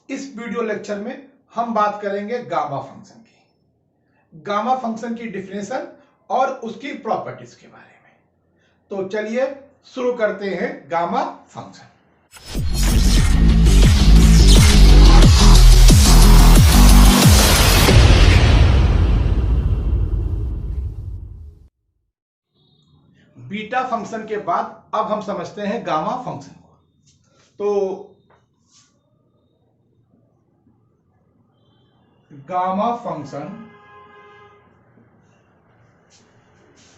इस video lecture में हम बात करेंगे गामा फंक्शन की, गामा फंक्शन की डिफिनेशन और उसकी प्रॉपर्टीज के बारे में। तो चलिए शुरू करते हैं गामा फंक्शन। बीटा फंक्शन के बाद अब हम समझते हैं गामा फंक्शन को। तो gamma function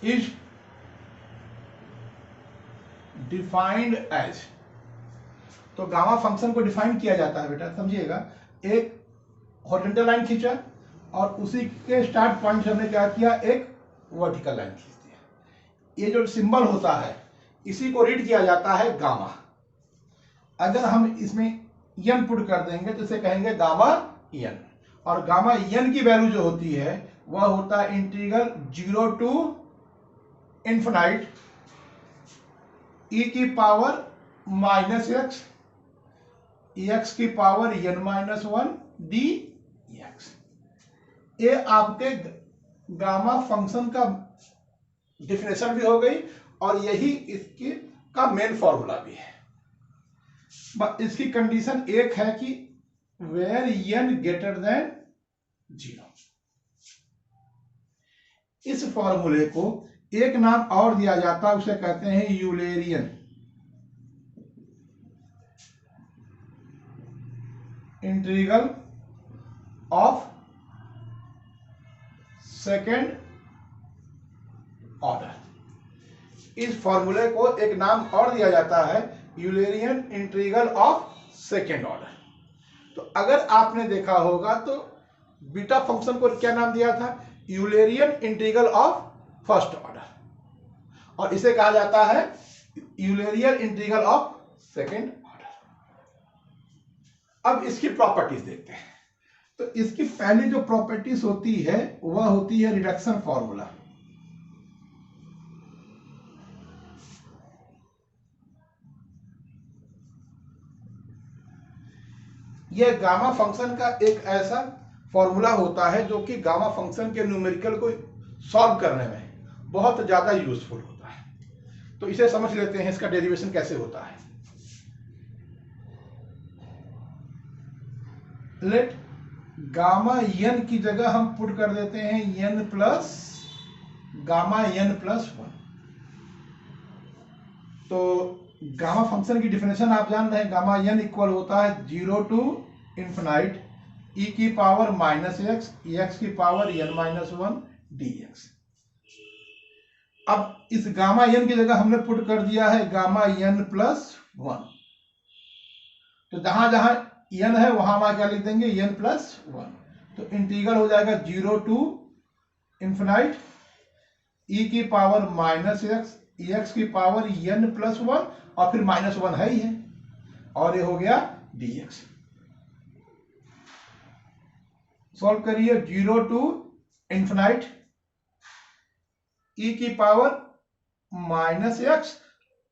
is defined as, तो गामा फंक्शन को डिफाइन किया जाता है बेटा, समझिएगा। एक हॉरिजॉन्टल लाइन खींचा और उसी के स्टार्ट पॉइंट से हमने क्या किया, एक वर्टिकल लाइन खींच दिया। ये जो सिंबल होता है इसी को रीड किया जाता है गामा। अगर हम इसमें यन पुट कर देंगे तो इसे कहेंगे गामा यन, और गामा यन की वैल्यू जो होती है वह होता है इंटीग्रल 0 टू इन्फिनाइट e की पावर माइनस एक्स, एक्स की पावर n माइनस 1 dx। ये आपके गामा फंक्शन का डिफिनेशन भी हो गई और यही इसकी का मेन फॉर्मूला भी है। इसकी कंडीशन एक है कि वेयर n ग्रेटर देन 0। इस फॉर्मूले को एक नाम और दिया जाता है, उसे कहते हैं Eulerian integral of second order. इस फॉर्मूले को एक नाम और दिया जाता है Eulerian integral of second order. तो अगर आपने देखा होगा तो बीटा फंक्शन को क्या नाम दिया था, Eulerian integral of first order, और इसे कहा जाता है Eulerian integral of second order. अब इसकी प्रॉपर्टीज देखते हैं। तो इसकी पहली जो प्रॉपर्टीज होती है वह होती है रिडक्शन फॉर्मूला। यह गामा फंक्शन का एक ऐसा फॉर्मूला होता है जो कि गामा फंक्शन के न्यूमेरिकल को सॉल्व करने में बहुत ज्यादा यूजफुल होता है। तो इसे समझ लेते हैं, इसका डेरिवेशन कैसे होता है। लेट गामा यन की जगह हम पुट कर देते हैं यन प्लस गामा यन प्लस 1। तो गामा फंक्शन की डिफिनेशन आप जान रहे हैं, गामा यन इक्वल होता है 0 टू इन्फिनाइट e की पावर माइनस एक्स, एक्स की पावर n माइनस 1 dx। अब इस गामा यन की जगह हमने पुट कर दिया है गामा यन प्लस 1। तो जहां जहां n है वहां वहां क्या लिख देंगे, n प्लस 1। तो इंटीग्रल हो जाएगा 0 टू इन्फिनाइट e की पावर माइनस एक्स, एक्स की पावर n प्लस 1 और फिर माइनस 1 है ही है, और ये हो गया dx। सॉल्व करिए, 0 टू इन्फिनाइट e की पावर माइनस एक्स,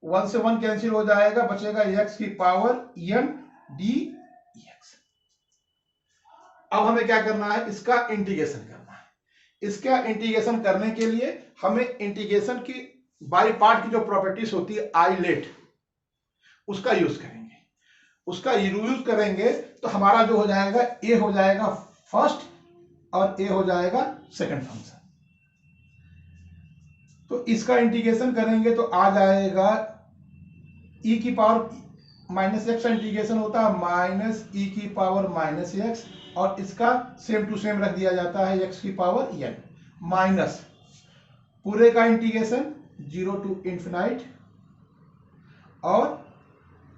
1 से 1 कैंसिल हो जाएगा, बचेगा x की पावर n dx। अब हमें क्या करना है, इसका इंटीग्रेशन करना है। इसका इंटीग्रेशन करने के लिए हमें इंटीग्रेशन की बाई पार्ट की जो प्रॉपर्टीज होती है आइलेट, उसका यूज करेंगे। उसका यूज करेंगे तो हमारा जो हो जाएगा, ए हो जाएगा फर्स्ट और ए हो जाएगा सेकंड फंक्शन। तो इसका इंटीग्रेशन करेंगे तो आ जाएगा e की पावर माइनस एक्स का इंटीग्रेशन होता है माइनस e की पावर माइनस एक्स, और इसका सेम टू सेम रख दिया जाता है x की पावर n माइनस पूरे का इंटीग्रेशन 0 टू इन्फिनाइट, और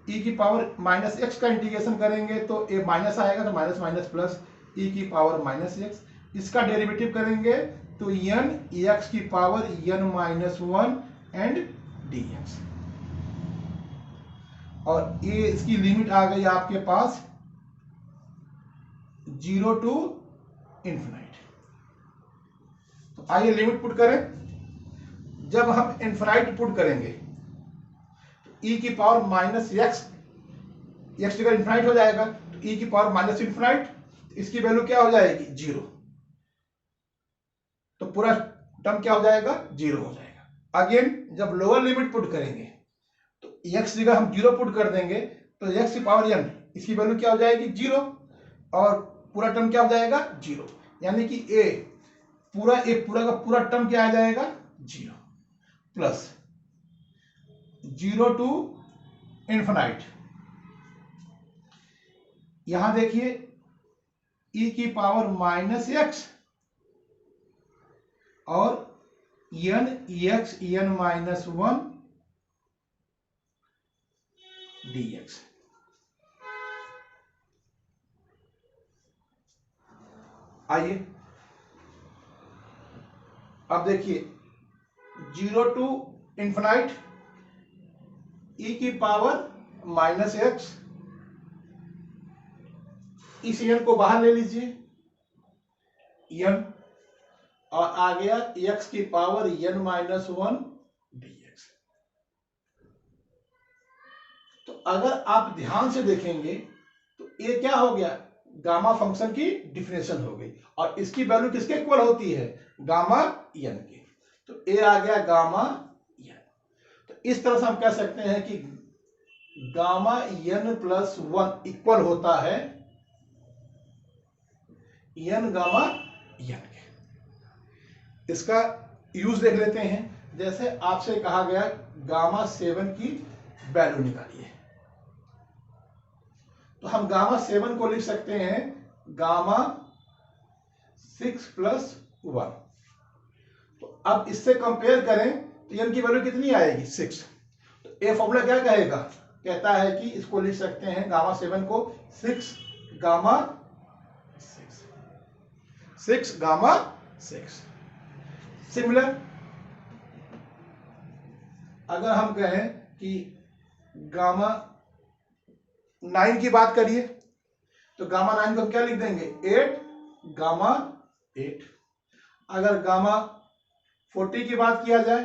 e की पावर माइनस एक्स का इंटीग्रेशन करेंगे तो ए माइनस आएगा, तो माइनस माइनस प्लस e की पावर माइनस एक्स। इसका डेरिवेटिव करेंगे तो n x की power n minus 1 and dx, और ये इसकी लिमिट आ गई आपके पास 0 टू इन्फिनाइट। तो आइए लिमिट पुट करें। जब हम इन्फिनाइट पुट करेंगे तो e की पावर माइनस एक्स, एक्स जगह इन्फिनाइट हो जाएगा, तो e की पावर माइनस इन्फिनाइट, इसकी वैल्यू क्या हो जाएगी 0, तो पूरा टर्म क्या हो जाएगा 0 हो जाएगा। अगेन जब लोअर लिमिट पुट करेंगे तो x जगह हम 0 पुट कर देंगे तो x की पावर n, इसकी वैल्यू क्या हो जाएगी 0 और पूरा टर्म क्या हो जाएगा 0, यानी कि a पूरा का पूरा टर्म क्या आ जाएगा 0 प्लस 0 टू इन्फिनाइट। यहां देखिए e की पावर माइनस x और n ex en minus 1 dx। आइए अब देखिए 0 टू इन्फिनाइट e की पावर माइनस x, इस n को बाहर ले लीजिए n, और आ गया x की पावर n माइनस 1 dx। तो अगर आप ध्यान से देखेंगे तो ये क्या हो गया, गामा फंक्शन की डिफिनेशन हो गई, और इसकी वैल्यू किसके इक्वल होती है गामा n की, तो ये आ गया गामा n। तो इस तरह से हम कह सकते हैं कि गामा n प्लस 1 इक्वल होता है n गामा n के। इसका यूज देख लेते हैं। जैसे आपसे कहा गया गामा 7 की वैल्यू निकालिए, तो हम गामा 7 को लिख सकते हैं गामा 6 प्लस 1। तो अब इससे कंपेयर करें तो n की वैल्यू कितनी आएगी 6। तो ये फॉर्मूला क्या कहेगा, कहता है कि इसको लिख सकते हैं गामा 7 को 6 गामा 6 गामा 6। सिमिलर अगर हम कहें कि गामा 9 की बात करिए तो गामा 9 को हम क्या लिख देंगे 8 गामा 8। अगर गामा 40 की बात किया जाए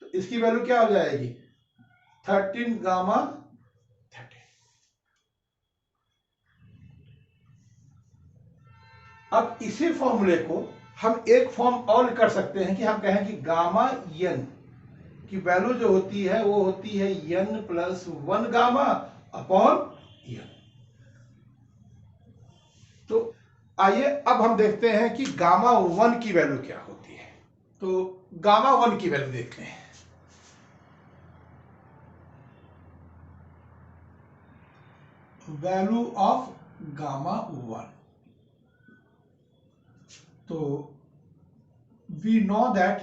तो इसकी वैल्यू क्या हो जाएगी 13 गामा 13। अब इसी फॉर्मूले को हम एक फॉर्म और कर सकते हैं कि हम कहें कि गामा n की वैल्यू जो होती है वो होती है n plus 1 gamma upon n। तो आइए अब हम देखते हैं कि गामा 1 की वैल्यू क्या होती है। तो गामा 1 की वैल्यू देखते हैं। वैल्यू ऑफ गामा 1, तो we know that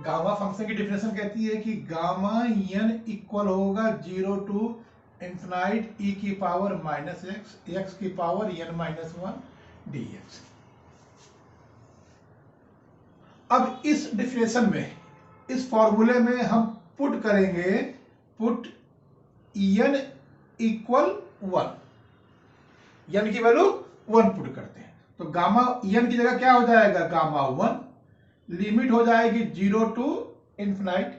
gamma function की डिफिनेशन कहती है कि गामा n इक्वल होगा 0 टू इन्फिनाइट e की पावर माइनस x की पावर n माइनस 1 dx। अब इस डिफिनेशन में इस फॉर्मूले में हम पुट करेंगे पुट n इक्वल 1, n की वैल्यू 1 पुट करते हैं तो गामा n की जगह क्या हो जाएगा गामा 1, लिमिट हो जाएगी 0 टू इन्फिनाइट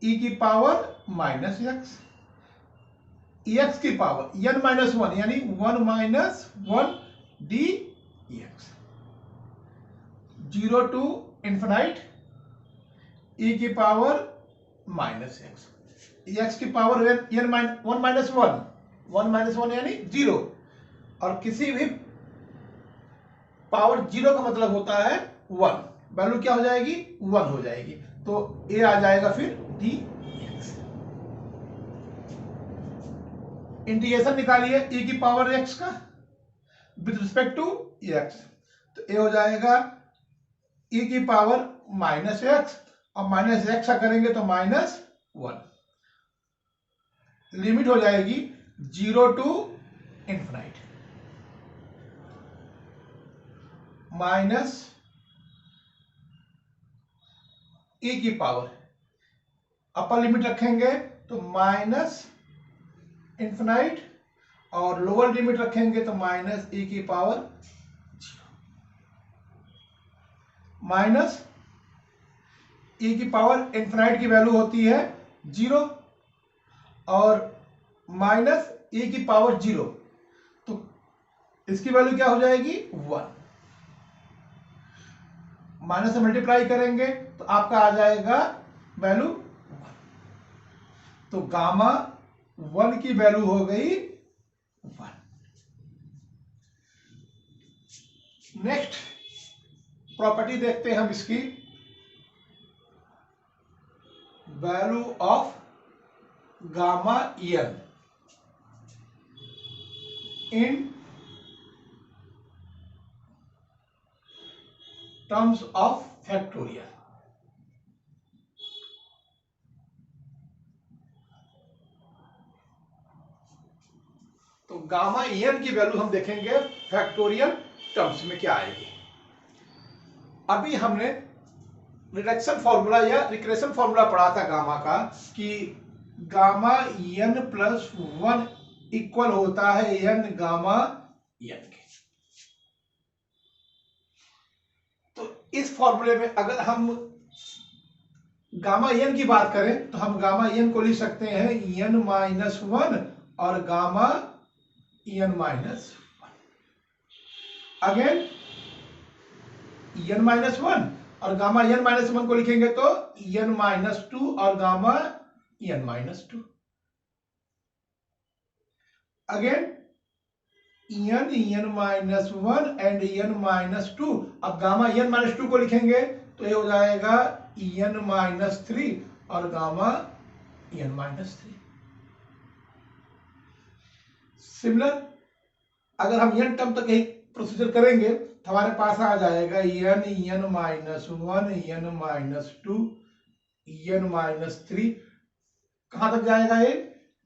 e की पावर माइनस x की पावर n माइनस 1 यानी 1 minus 1 dx, 0 to infinite e की पावर माइनस x की पावर n 1 माइनस 1 यानी 0, और किसी भी पावर 0 का मतलब होता है 1, वैल्यू क्या हो जाएगी 1 हो जाएगी, तो a आ जाएगा फिर dx। इंटीग्रेशन निकालिए e की पावर x का विद रिस्पेक्ट टू x, तो a हो जाएगा e की पावर माइनस x, और माइनस x का करेंगे तो माइनस 1, लिमिट हो जाएगी 0 टू इन्फिनाइट माइनस e की पावर, अपर लिमिट रखेंगे तो माइनस इन्फिनाइट, और लोअर लिमिट रखेंगे तो माइनस e की पावर 0, माइनस e की पावर इन्फिनाइट की वैल्यू होती है 0, और माइनस e की पावर 0, तो इसकी वैल्यू क्या हो जाएगी 1। माइनस से मल्टीप्लाई करेंगे तो आपका आ जाएगा वैल्यू 1। तो गामा 1 की वैल्यू हो गई 1। नेक्स्ट प्रॉपर्टी देखते हैं हम इसकी, value of gamma n in terms of factorial. तो गामा n की वैल्यू हम देखेंगे फैक्टोरियल टर्म्स में क्या आएगी। अभी हमने रिडक्शन फॉर्मूला या रिक्रेशन फॉर्मूला पढ़ा था गामा का, कि गामा n प्लस 1 इक्वल होता है n गामा n के। तो इस फॉर्मूले में अगर हम गामा n की बात करें तो हम गामा n को लिख सकते हैं n माइनस 1 और gamma n minus 1। Again n minus 1 और गामा n माइनस 1 को लिखेंगे तो n माइनस 2 और gamma n minus 2। Again n minus 1 and n minus 2। अब गामा n माइनस 2 को लिखेंगे तो ये हो जाएगा n माइनस 3 और गामा n माइनस 3। सिमिलर अगर हम n टर्म तक यही प्रोसीजर करेंगे तो हमारे पास आ जाएगा n minus 1 n minus 2 n minus 3। कहां तक जाएगा ये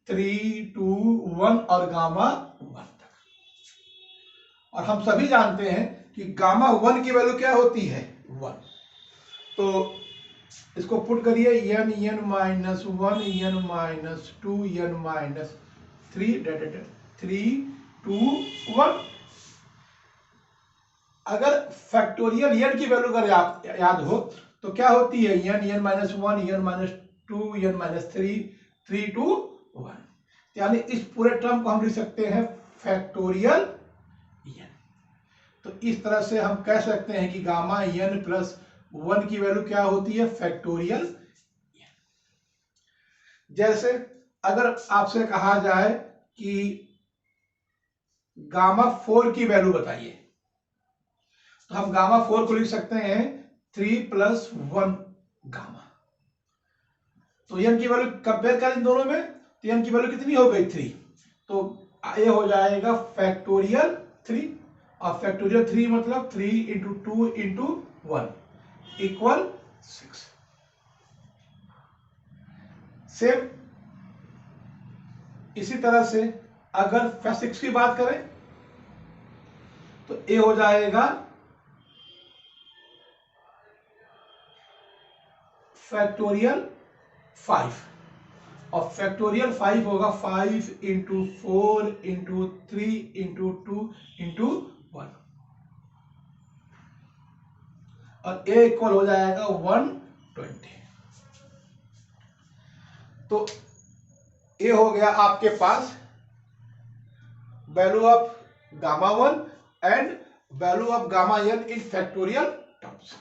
3 2 1 और गामा 1 तक। और हम सभी जानते हैं कि गामा 1 की वैल्यू क्या होती है 1। तो इसको पुट करिए n minus 1 n minus 2 n minus 3 3 2 1। अगर फैक्टोरियल n की वैल्यू अगर याद हो तो क्या होती है n minus 1 n minus 2 n minus 3 3 2 1। यानी इस पूरे टर्म को हम लिख सकते हैं फैक्टोरियल n। तो इस तरह से हम कह सकते हैं कि गामा n प्लस 1 की वैल्यू क्या होती है फैक्टोरियल n। जैसे अगर आपसे कहा जाए कि गामा 4 की वैल्यू बताइए तो हम गामा 4 को लिख सकते हैं 3 प्लस 1 गामा। तो n की वैल्यू कंपेयर करें इन दोनों में तो n की वैल्यू कितनी हो गई 3। तो ये हो जाएगा फैक्टोरियल 3 और फैक्टोरियल 3 मतलब 3 इंटू 2 इंटू 1 इक्वल 6। सेम इसी तरह से अगर 6 की बात करें तो ये हो जाएगा फैक्टोरियल 5 और फैक्टोरियल 5 होगा 5 इंटू 4 इंटू 3 इंटू 2 इंटू 1 और a इक्वल हो जाएगा 120। तो ये हो गया आपके पास value of gamma 1 and value of gamma n in factorial terms.